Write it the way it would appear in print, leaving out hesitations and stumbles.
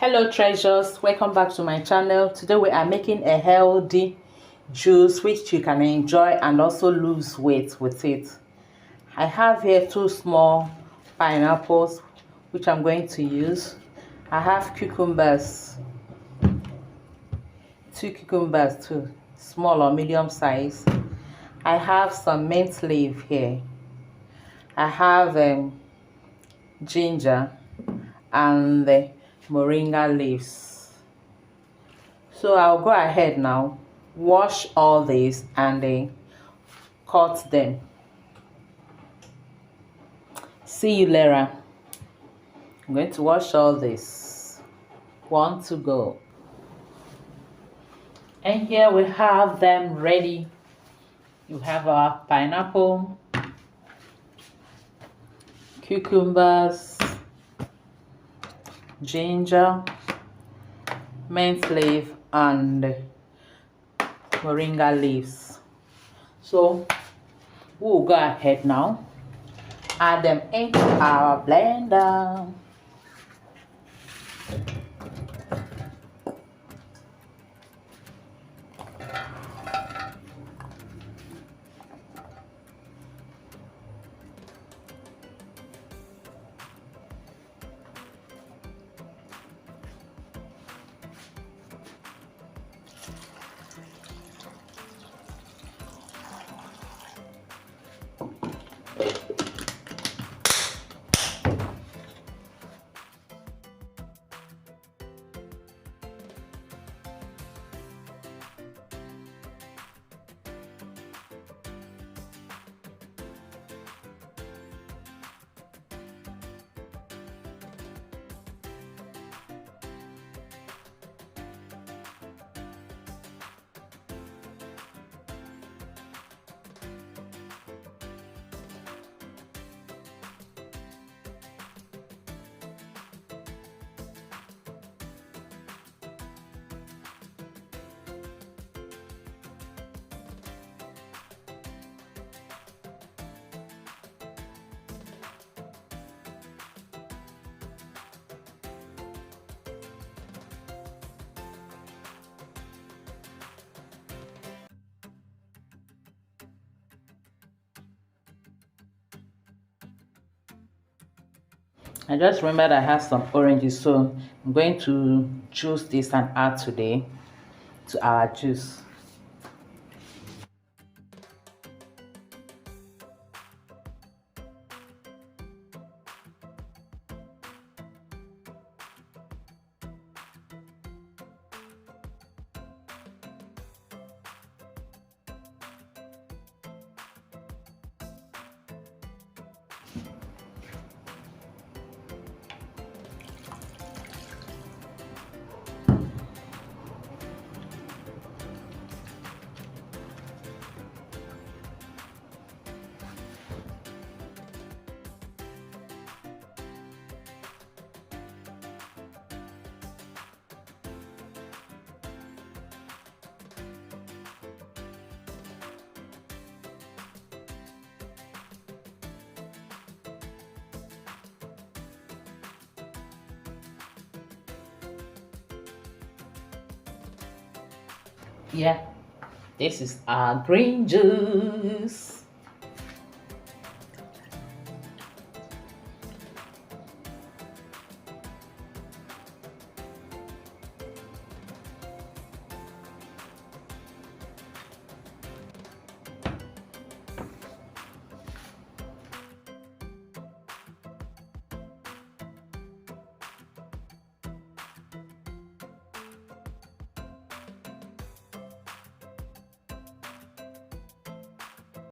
Hello treasures, welcome back to my channel. Today we are making a healthy juice which you can enjoy and also lose weight with it. I have here two small pineapples which I'm going to use. I have cucumbers, two cucumbers too, small or medium size. I have some mint leaf here. I have ginger and the moringa leaves. So I'll go ahead now, wash all these and then cut them. See you later. I'm going to wash all this. One to go. And here we have them ready. You have our pineapple, cucumbers, ginger, mint leaf and moringa leaves. So we'll go ahead now, add them into our blender. I just remembered I have some oranges, so I'm going to juice this and add today to our juice. Yeah, this is our green juice.